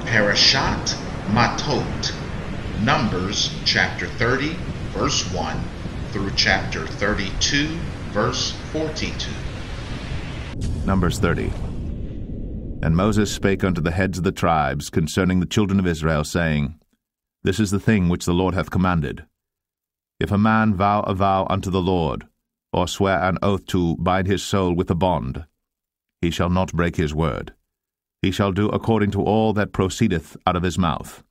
Parashat Matot, Numbers chapter 30, verse 1 through chapter 32, verse 42. Numbers 30. And Moses spake unto the heads of the tribes concerning the children of Israel, saying, This is the thing which the Lord hath commanded. If a man vow a vow unto the Lord, or swear an oath to bind his soul with a bond, he shall not break his word. He shall do according to all that proceedeth out of his mouth.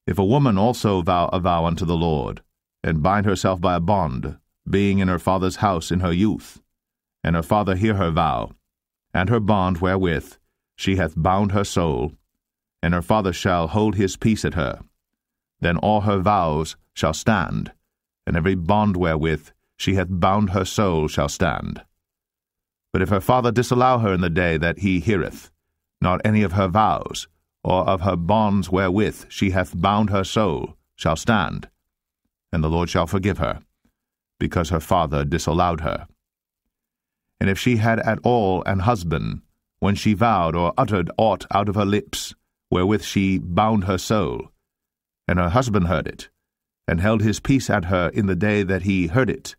If a woman also vow a vow unto the Lord, and bind herself by a bond, being in her father's house in her youth, and her father hear her vow, and her bond wherewith she hath bound her soul, and her father shall hold his peace at her, then all her vows shall stand, and every bond wherewith she hath bound her soul shall stand. But if her father disallow her in the day that he heareth, not any of her vows, or of her bonds wherewith she hath bound her soul, shall stand, and the Lord shall forgive her, because her father disallowed her. And if she had at all an husband, when she vowed or uttered aught out of her lips, wherewith she bound her soul, and her husband heard it, and held his peace at her in the day that he heard it,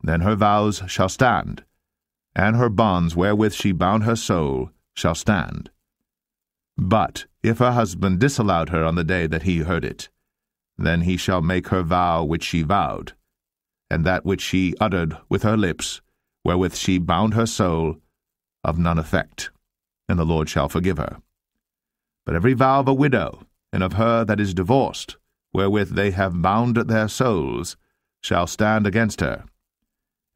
then her vows shall stand, and her bonds wherewith she bound her soul shall stand. But if her husband disallowed her on the day that he heard it, then he shall make her vow which she vowed, and that which she uttered with her lips, wherewith she bound her soul, of none effect, and the Lord shall forgive her. But every vow of a widow, and of her that is divorced, wherewith they have bound their souls, shall stand against her.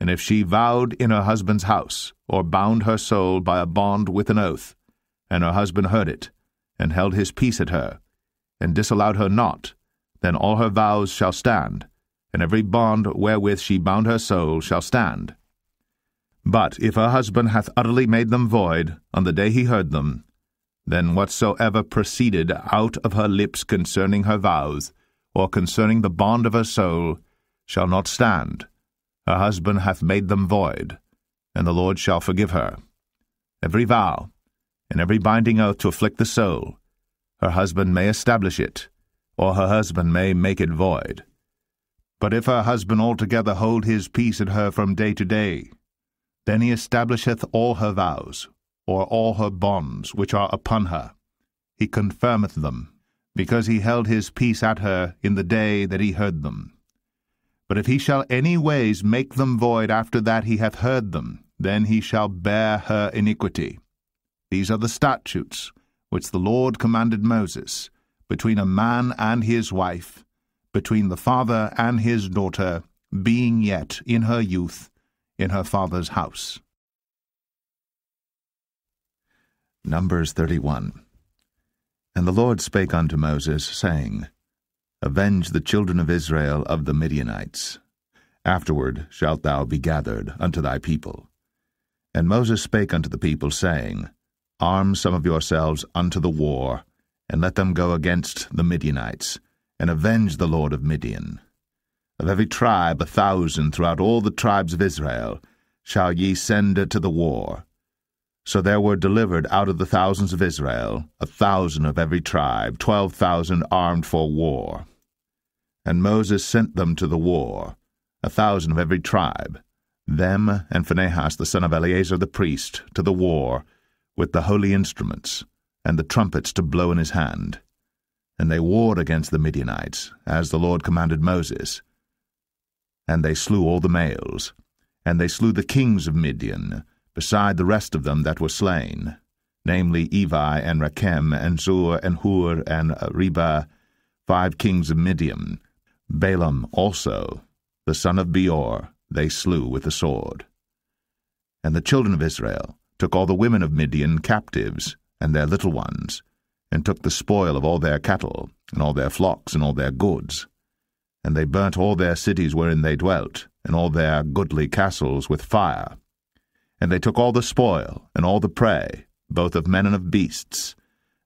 And if she vowed in her husband's house, or bound her soul by a bond with an oath, and her husband heard it, and held his peace at her, and disallowed her not, then all her vows shall stand, and every bond wherewith she bound her soul shall stand. But if her husband hath utterly made them void on the day he heard them, then whatsoever proceeded out of her lips concerning her vows, or concerning the bond of her soul, shall not stand. Her husband hath made them void, and the Lord shall forgive her. Every vow, and every binding oath to afflict the soul, her husband may establish it, or her husband may make it void. But if her husband altogether hold his peace at her from day to day, then he establisheth all her vows, or all her bonds which are upon her. He confirmeth them, because he held his peace at her in the day that he heard them. But if he shall any ways make them void after that he hath heard them, then he shall bear her iniquity. These are the statutes which the Lord commanded Moses, between a man and his wife, between the father and his daughter, being yet in her youth, in her father's house. Numbers 31. And the Lord spake unto Moses, saying, Avenge the children of Israel of the Midianites. Afterward shalt thou be gathered unto thy people. And Moses spake unto the people, saying, Arm some of yourselves unto the war, and let them go against the Midianites, and avenge the lord of Midian. Of every tribe 1,000 throughout all the tribes of Israel shall ye send to the war. So there were delivered out of the thousands of Israel 1,000 of every tribe, 12,000 armed for war. And Moses sent them to the war, 1,000 of every tribe, them and Phinehas the son of Eleazar the priest, to the war, with the holy instruments, and the trumpets to blow in his hand. And they warred against the Midianites, as the Lord commanded Moses. And they slew all the males, and they slew the kings of Midian, beside the rest of them that were slain, namely Evi, and Rechem, and Zur, and Hur, and Reba, 5 kings of Midian. Balaam also, the son of Beor, they slew with the sword. And the children of Israel took all the women of Midian captives, and their little ones, and took the spoil of all their cattle, and all their flocks, and all their goods. And they burnt all their cities wherein they dwelt, and all their goodly castles with fire. And they took all the spoil, and all the prey, both of men and of beasts.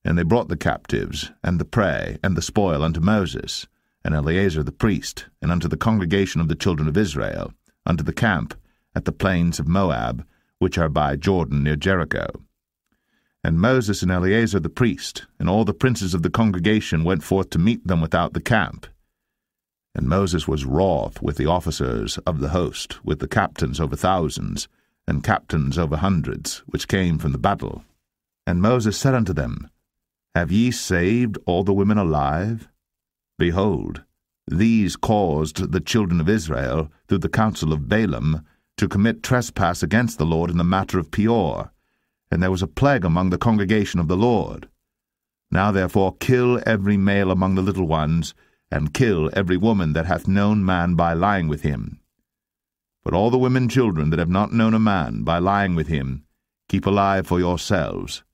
And they brought the captives, and the prey, and the spoil unto Moses, and Eleazar the priest, and unto the congregation of the children of Israel, unto the camp at the plains of Moab, which are by Jordan near Jericho. And Moses and Eleazar the priest, and all the princes of the congregation went forth to meet them without the camp. And Moses was wroth with the officers of the host, with the captains over thousands, and captains over hundreds, which came from the battle. And Moses said unto them, Have ye saved all the women alive? Behold, these caused the children of Israel, through the counsel of Balaam, to commit trespass against the Lord in the matter of Peor, and there was a plague among the congregation of the Lord. Now therefore kill every male among the little ones, and kill every woman that hath known man by lying with him. But all the women children that have not known a man by lying with him, keep alive for yourselves.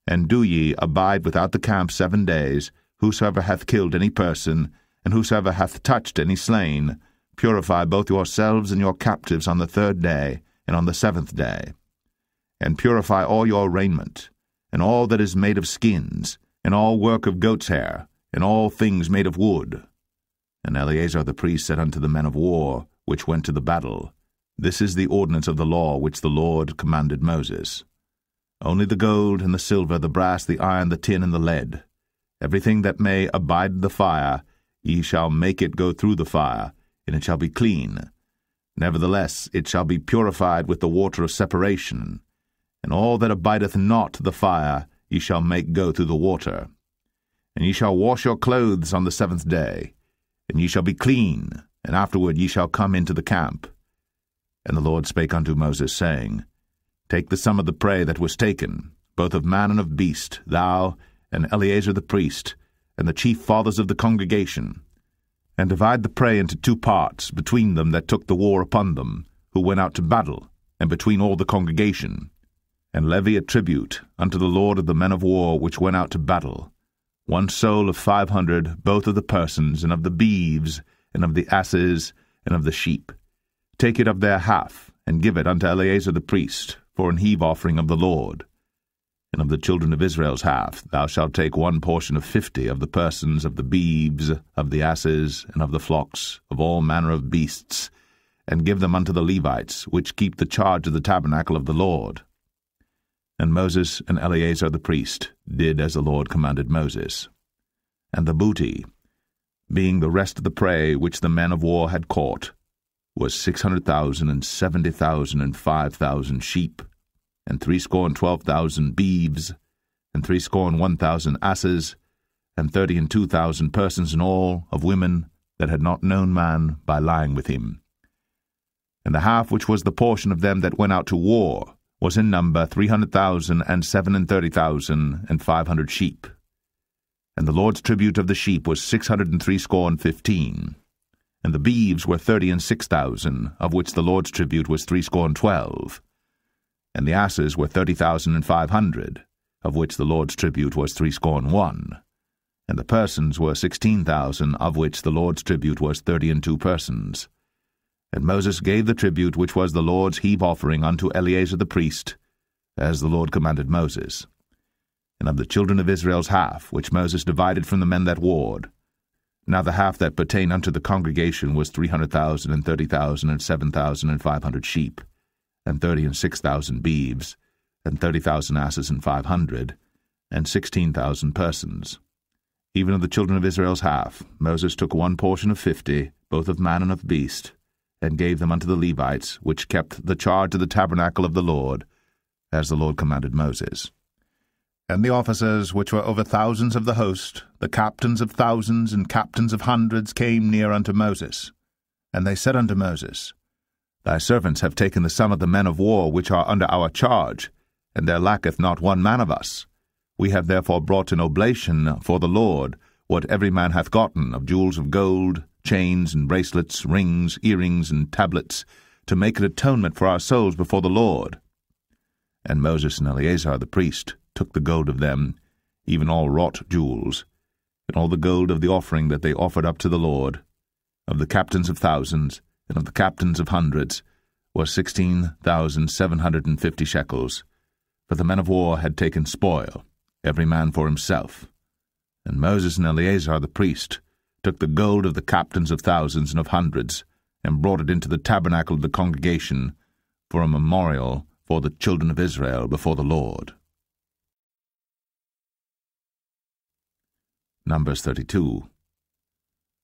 And do ye abide without the camp 7 days, whosoever hath killed any person, and whosoever hath touched any slain, purify both yourselves and your captives on the 3rd day, and on the 7th day. And purify all your raiment, and all that is made of skins, and all work of goat's hair, and all things made of wood. And Eleazar the priest said unto the men of war, which went to the battle, This is the ordinance of the law which the Lord commanded Moses. Only the gold and the silver, the brass, the iron, the tin, and the lead, everything that may abide the fire, ye shall make it go through the fire, and it shall be clean. Nevertheless it shall be purified with the water of separation, and all that abideth not the fire ye shall make go through the water. And ye shall wash your clothes on the 7th day, and ye shall be clean, and afterward ye shall come into the camp. And the Lord spake unto Moses, saying, Take the sum of the prey that was taken, both of man and of beast, thou, and Eleazar the priest, and the chief fathers of the congregation, and divide the prey into 2 parts, between them that took the war upon them, who went out to battle, and between all the congregation. And levy a tribute unto the Lord of the men of war which went out to battle, 1 soul of 500, both of the persons, and of the beeves, and of the asses, and of the sheep. Take it of their half, and give it unto Eleazar the priest, for an heave offering of the Lord. And of the children of Israel's half thou shalt take 1 portion of 50 of the persons, of the beeves, of the asses, and of the flocks, of all manner of beasts, and give them unto the Levites, which keep the charge of the tabernacle of the Lord. And Moses and Eleazar the priest did as the Lord commanded Moses. And the booty, being the rest of the prey which the men of war had caught, was 600,000 and 70,000 and 5,000 sheep, and 12,000 beeves, and 1,000 asses, and 32,000 persons in all of women that had not known man by lying with him. And the half which was the portion of them that went out to war was in number 300,000 and 37,000 and 500 sheep. And the Lord's tribute of the sheep was 615. And the beeves were 36,000, of which the Lord's tribute was 312. And the asses were 30,500, of which the Lord's tribute was 301. And the persons were 16,000, of which the Lord's tribute was 32 persons. And Moses gave the tribute which was the Lord's heave offering unto Eleazar the priest, as the Lord commanded Moses. And of the children of Israel's half, which Moses divided from the men that warred, now the half that pertained unto the congregation was 300,000 and 30,000 and 7,500 sheep, and 36,000 beeves, and 30,000 asses and 500, and 16,000 persons. Even of the children of Israel's half, Moses took 1 portion of 50, both of man and of beast, and gave them unto the Levites, which kept the charge of the tabernacle of the Lord, as the Lord commanded Moses. And the officers which were over thousands of the host, the captains of thousands and captains of hundreds, came near unto Moses. And they said unto Moses, Thy servants have taken the sum of the men of war which are under our charge, and there lacketh not 1 man of us. We have therefore brought an oblation for the Lord, what every man hath gotten of jewels of gold, chains and bracelets, rings, earrings, and tablets, to make an atonement for our souls before the Lord. And Moses and Eleazar the priest took the gold of them, even all wrought jewels, and all the gold of the offering that they offered up to the Lord, of the captains of thousands, and of the captains of hundreds, was 16,750 shekels, for the men of war had taken spoil, every man for himself. And Moses and Eleazar the priest took the gold of the captains of thousands and of hundreds, and brought it into the tabernacle of the congregation, for a memorial for the children of Israel before the Lord. Numbers 32.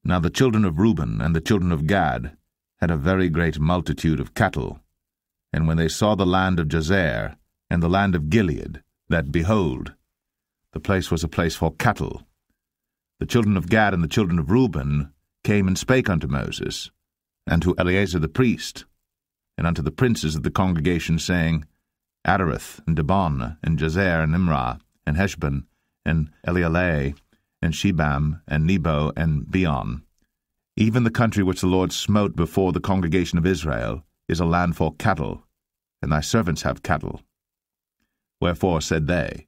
Now the children of Reuben and the children of Gad had a very great multitude of cattle. And when they saw the land of Jazer and the land of Gilead, that, behold, the place was a place for cattle, the children of Gad and the children of Reuben came and spake unto Moses, and to Eleazar the priest, and unto the princes of the congregation, saying, Adareth, and Dibon, and Jazer, and Imrah, and Heshbon, and Elealeh, and Shebam, and Nebo, and Beon, even the country which the Lord smote before the congregation of Israel is a land for cattle, and thy servants have cattle. Wherefore said they,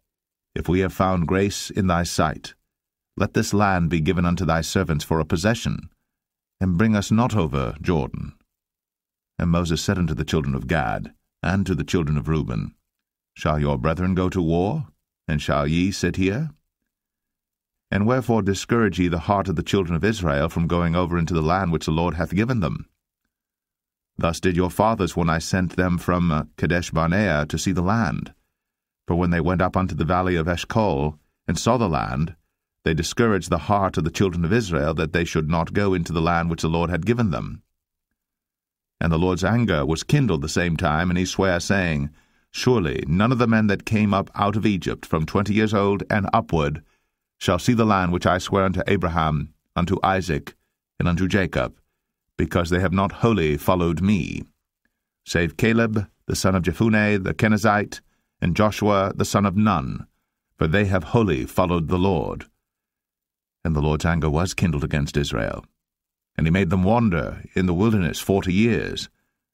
If we have found grace in thy sight, let this land be given unto thy servants for a possession, and bring us not over Jordan. And Moses said unto the children of Gad, and to the children of Reuben, Shall your brethren go to war, and shall ye sit here? And wherefore discourage ye the heart of the children of Israel from going over into the land which the Lord hath given them? Thus did your fathers when I sent them from Kadesh-barnea to see the land. For when they went up unto the valley of Eshcol, and saw the land, they discouraged the heart of the children of Israel, that they should not go into the land which the Lord had given them. And the Lord's anger was kindled the same time, and he sware, saying, Surely none of the men that came up out of Egypt from 20 years old and upward shall see the land which I swear unto Abraham, unto Isaac, and unto Jacob, because they have not wholly followed me, save Caleb the son of Jephunneh the Kenizzite, and Joshua the son of Nun, for they have wholly followed the Lord. And the Lord's anger was kindled against Israel, and he made them wander in the wilderness 40 years,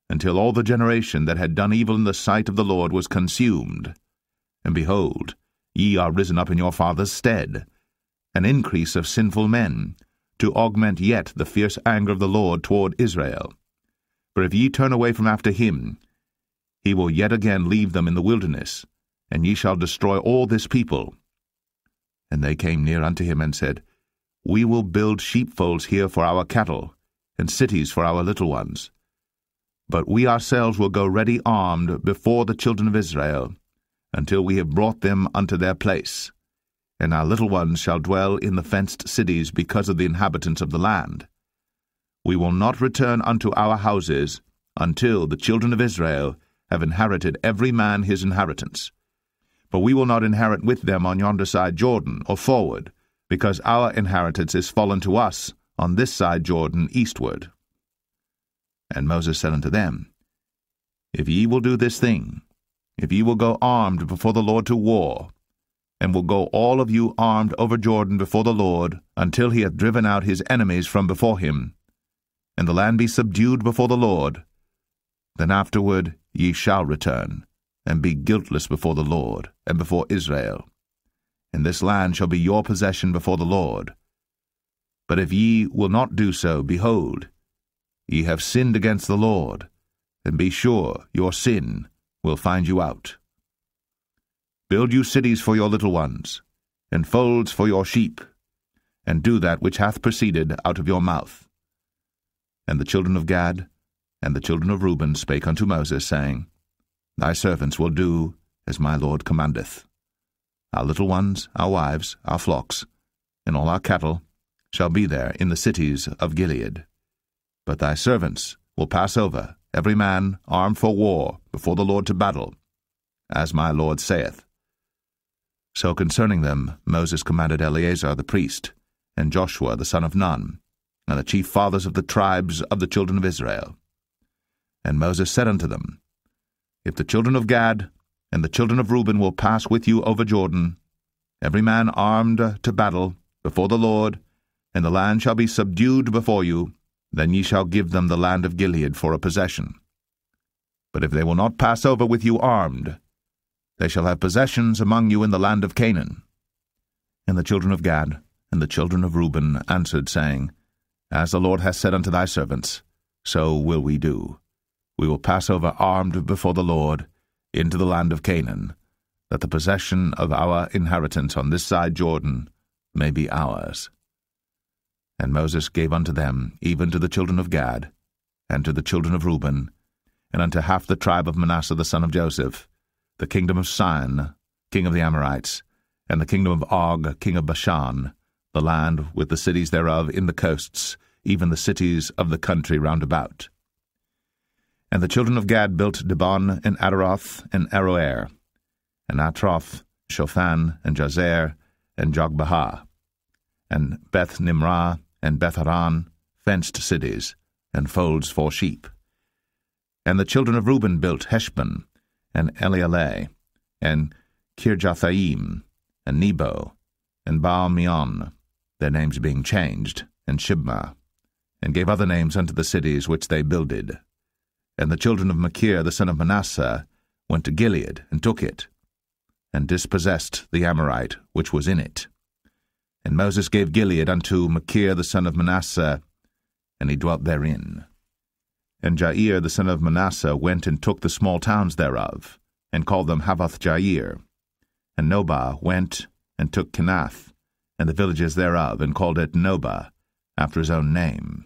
until all the generation that had done evil in the sight of the Lord was consumed. And behold, ye are risen up in your father's stead, an increase of sinful men, to augment yet the fierce anger of the Lord toward Israel. For if ye turn away from after him, he will yet again leave them in the wilderness, and ye shall destroy all this people. And they came near unto him, and said, We will build sheepfolds here for our cattle, and cities for our little ones. But we ourselves will go ready armed before the children of Israel, until we have brought them unto their place. And our little ones shall dwell in the fenced cities because of the inhabitants of the land. We will not return unto our houses until the children of Israel have inherited every man his inheritance. For we will not inherit with them on yonder side Jordan, or forward, because our inheritance is fallen to us on this side Jordan eastward. And Moses said unto them, If ye will do this thing, if ye will go armed before the Lord to war, and will go all of you armed over Jordan before the Lord, until he hath driven out his enemies from before him, and the land be subdued before the Lord, then afterward ye shall return, and be guiltless before the Lord, and before Israel. And this land shall be your possession before the Lord. But if ye will not do so, behold, ye have sinned against the Lord, and be sure your sin will find you out. Build you cities for your little ones, and folds for your sheep, and do that which hath proceeded out of your mouth. And the children of Gad and the children of Reuben spake unto Moses, saying, Thy servants will do as my Lord commandeth. Our little ones, our wives, our flocks, and all our cattle shall be there in the cities of Gilead. But thy servants will pass over, every man armed for war, before the Lord to battle, as my Lord saith. So concerning them Moses commanded Eleazar the priest, and Joshua the son of Nun, and the chief fathers of the tribes of the children of Israel. And Moses said unto them, If the children of Gad and the children of Reuben will pass with you over Jordan, every man armed to battle before the Lord, and the land shall be subdued before you, then ye shall give them the land of Gilead for a possession. But if they will not pass over with you armed, they shall have possessions among you in the land of Canaan. And the children of Gad and the children of Reuben answered, saying, As the Lord hath said unto thy servants, so will we do. We will pass over armed before the Lord into the land of Canaan, that the possession of our inheritance on this side Jordan may be ours. And Moses gave unto them, even to the children of Gad, and to the children of Reuben, and unto half the tribe of Manasseh the son of Joseph, the kingdom of Sihon, king of the Amorites, and the kingdom of Og, king of Bashan, the land with the cities thereof in the coasts, even the cities of the country round about. And the children of Gad built Dibon, and Adaroth, and Aroer, and Atroth, Shophan, and Jazer, and Jogbehah, and Beth-Nimrah, and Beth-Haran, fenced cities, and folds for sheep. And the children of Reuben built Heshbon, and Elealeh, and Kirjathaim, and Nebo, and Baal-Meon, their names being changed, and Shibmah, and gave other names unto the cities which they builded. And the children of Machir the son of Manasseh went to Gilead, and took it, and dispossessed the Amorite which was in it. And Moses gave Gilead unto Machir the son of Manasseh, and he dwelt therein. And Jair the son of Manasseh went and took the small towns thereof, and called them Havoth-Jair. And Nobah went and took Kenath, and the villages thereof, and called it Nobah, after his own name.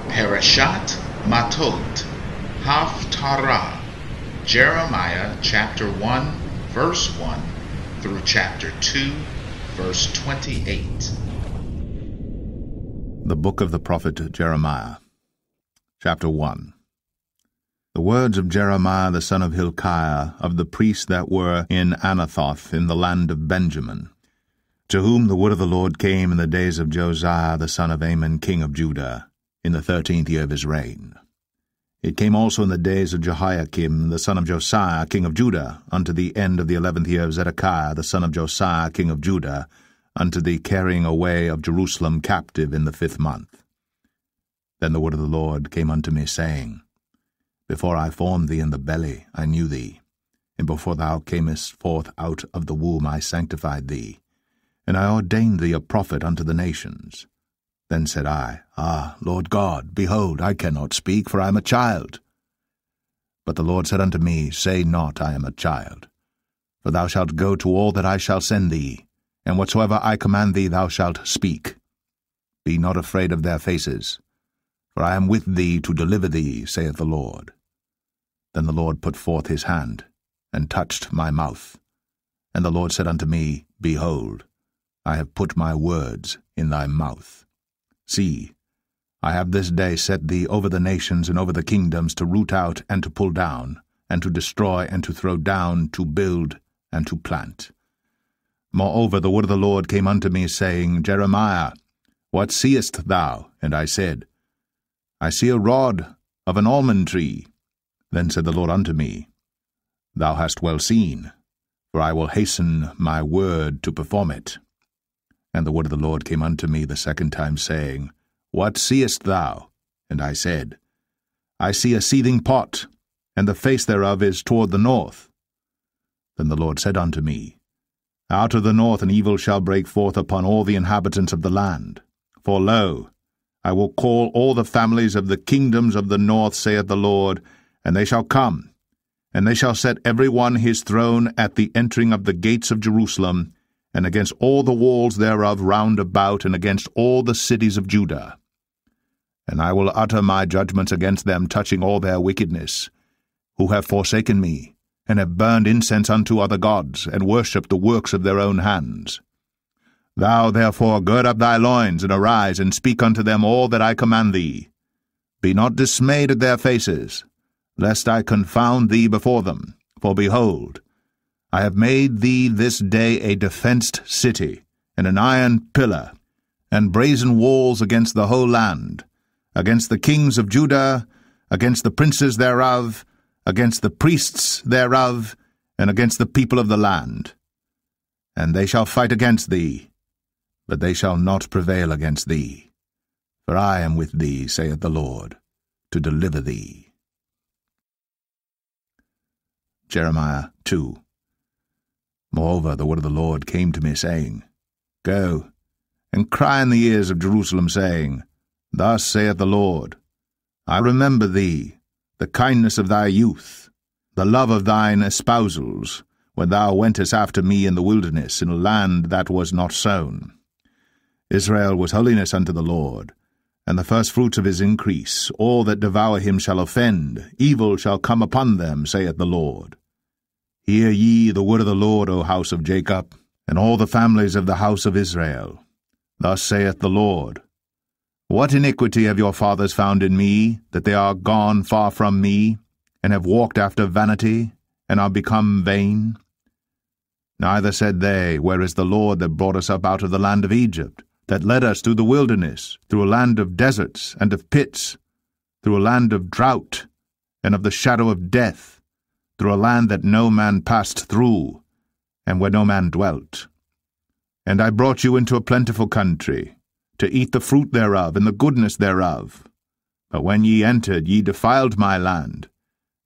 Parashat Matot, Haftarah, Jeremiah chapter 1, verse 1 through chapter 2, verse 28. The book of the prophet Jeremiah, chapter 1. The words of Jeremiah the son of Hilkiah, of the priests that were in Anathoth in the land of Benjamin, to whom the word of the Lord came in the days of Josiah the son of Amon king of Judah, in the 13th year of his reign. It came also in the days of Jehoiakim the son of Josiah king of Judah, unto the end of the 11th year of Zedekiah the son of Josiah king of Judah, unto the carrying away of Jerusalem captive in the 5th month. Then the word of the Lord came unto me, saying, Before I formed thee in the belly I knew thee, and before thou camest forth out of the womb I sanctified thee, and I ordained thee a prophet unto the nations. Then said I, Ah, Lord God, behold, I cannot speak, for I am a child. But the Lord said unto me, Say not, I am a child. For thou shalt go to all that I shall send thee, and whatsoever I command thee thou shalt speak. Be not afraid of their faces, for I am with thee to deliver thee, saith the Lord. Then the Lord put forth his hand, and touched my mouth. And the Lord said unto me, Behold, I have put my words in thy mouth. See, I have this day set thee over the nations and over the kingdoms, to root out and to pull down, and to destroy and to throw down, to build and to plant. Moreover, the word of the Lord came unto me, saying, Jeremiah, what seest thou? And I said, I see a rod of an almond tree. Then said the Lord unto me, Thou hast well seen, for I will hasten my word to perform it. And the word of the Lord came unto me the second time, saying, What seest thou? And I said, I see a seething pot, and the face thereof is toward the north. Then the Lord said unto me, Out of the north an evil shall break forth upon all the inhabitants of the land. For lo, I will call all the families of the kingdoms of the north, saith the Lord, and they shall come, and they shall set every one his throne at the entering of the gates of Jerusalem, and against all the walls thereof round about, and against all the cities of Judah. And I will utter my judgments against them touching all their wickedness, who have forsaken me, and have burned incense unto other gods, and worshipped the works of their own hands. Thou therefore gird up thy loins, and arise, and speak unto them all that I command thee. Be not dismayed at their faces, lest I confound thee before them. For behold, I have made thee this day a defenced city, and an iron pillar, and brazen walls against the whole land, against the kings of Judah, against the princes thereof, against the priests thereof, and against the people of the land. And they shall fight against thee, but they shall not prevail against thee. For I am with thee, saith the Lord, to deliver thee. Jeremiah 2. Moreover, the word of the Lord came to me, saying, Go, and cry in the ears of Jerusalem, saying, Thus saith the Lord, I remember thee, the kindness of thy youth, the love of thine espousals, when thou wentest after me in the wilderness, in a land that was not sown. Israel was holiness unto the Lord, and the firstfruits of his increase. All that devour him shall offend, evil shall come upon them, saith the Lord. Hear ye the word of the Lord, O house of Jacob, and all the families of the house of Israel. Thus saith the Lord, What iniquity have your fathers found in me, that they are gone far from me, and have walked after vanity, and are become vain? Neither said they, Where is the Lord that brought us up out of the land of Egypt, that led us through the wilderness, through a land of deserts and of pits, through a land of drought and of the shadow of death, through a land that no man passed through, and where no man dwelt? And I brought you into a plentiful country, to eat the fruit thereof and the goodness thereof. But when ye entered, ye defiled my land,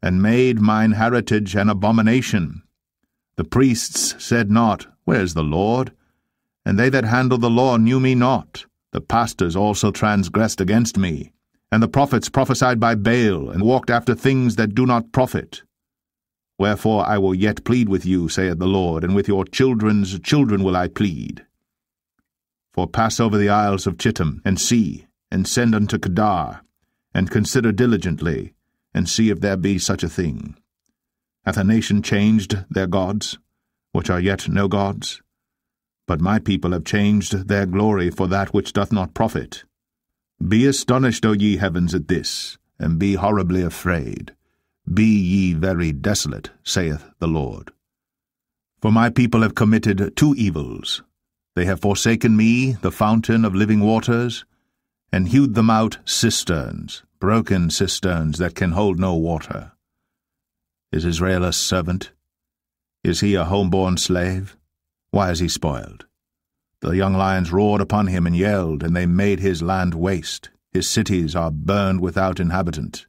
and made mine heritage an abomination. The priests said not, Where is the Lord? And they that handle the law knew me not. The pastors also transgressed against me, and the prophets prophesied by Baal, and walked after things that do not profit. Wherefore I will yet plead with you, saith the Lord, and with your children's children will I plead. For pass over the isles of Chittim, and see, and send unto Kedar, and consider diligently, and see if there be such a thing. Hath a nation changed their gods, which are yet no gods? But my people have changed their glory for that which doth not profit. Be astonished, O ye heavens, at this, and be horribly afraid. Be ye very desolate, saith the Lord. For my people have committed two evils. They have forsaken me, the fountain of living waters, and hewed them out cisterns, broken cisterns that can hold no water. Is Israel a servant? Is he a home-born slave? Why is he spoiled? The young lions roared upon him and yelled, and they made his land waste. His cities are burned without inhabitant.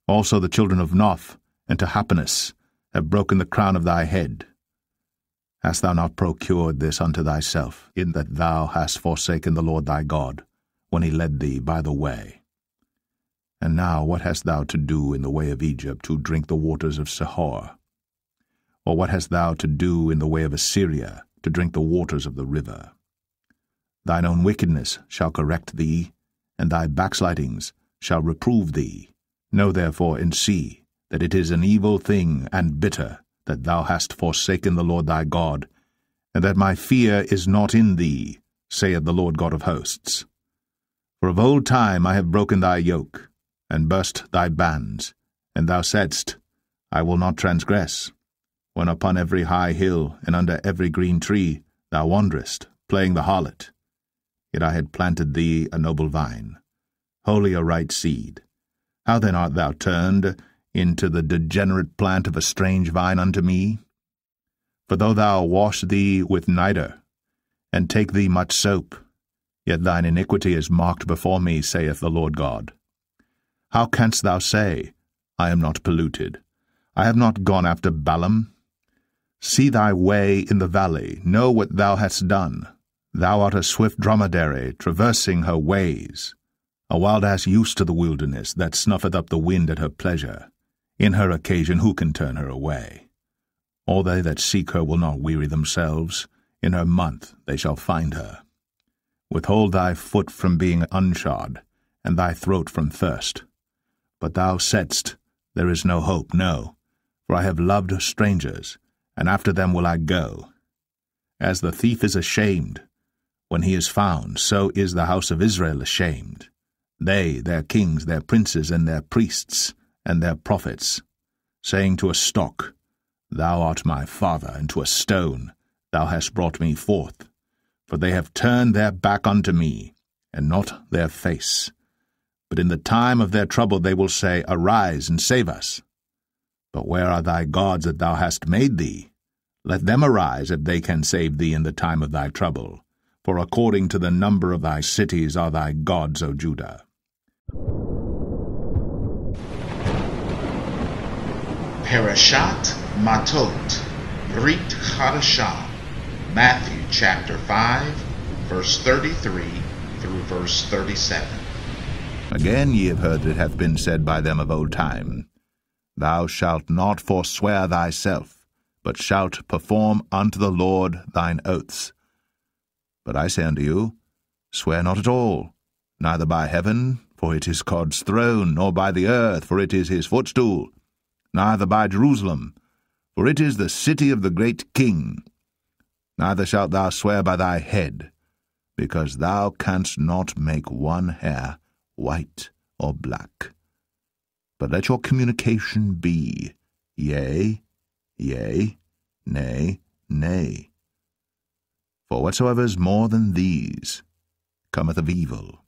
Also the children of Noph and Tahpanhes have broken the crown of thy head. Hast thou not procured this unto thyself, in that thou hast forsaken the Lord thy God, when he led thee by the way? And now what hast thou to do in the way of Egypt, to drink the waters of Sihor? Or what hast thou to do in the way of Assyria, to drink the waters of the river? Thine own wickedness shall correct thee, and thy backslidings shall reprove thee. Know therefore and see that it is an evil thing and bitter, that thou hast forsaken the Lord thy God, and that my fear is not in thee, saith the Lord God of hosts. For of old time I have broken thy yoke, and burst thy bands, and thou saidst, I will not transgress, when upon every high hill and under every green tree thou wanderest, playing the harlot. Yet I had planted thee a noble vine, wholly a right seed. How then art thou turned into the degenerate plant of a strange vine unto me? For though thou wash thee with nitre, and take thee much soap, yet thine iniquity is marked before me, saith the Lord God. How canst thou say, I am not polluted? I have not gone after Balaam. See thy way in the valley, know what thou hast done. Thou art a swift dromedary, traversing her ways, a wild ass used to the wilderness, that snuffeth up the wind at her pleasure. In her occasion who can turn her away? All they that seek her will not weary themselves. In her month they shall find her. Withhold thy foot from being unshod, and thy throat from thirst. But thou saidst, There is no hope, no, for I have loved strangers, and after them will I go. As the thief is ashamed when he is found, so is the house of Israel ashamed. They, their kings, their princes, and their priests, and their prophets, saying to a stock, Thou art my father, and to a stone, Thou hast brought me forth. For they have turned their back unto me, and not their face. But in the time of their trouble they will say, Arise and save us. But where are thy gods that thou hast made thee? Let them arise, if they can save thee in the time of thy trouble. For according to the number of thy cities are thy gods, O Judah. Parashat Matot, Brit Chadashah, Matthew chapter 5, verse 33 through verse 37. Again ye have heard that it hath been said by them of old time, Thou shalt not forswear thyself, but shalt perform unto the Lord thine oaths. But I say unto you, Swear not at all, neither by heaven, for it is God's throne, nor by the earth, for it is his footstool, neither by Jerusalem, For it is the city of the great king. Neither shalt thou swear by thy head, because thou canst not make one hair white or black. But let your communication be, yea, yea, nay, nay. For whatsoever is more than these cometh of evil.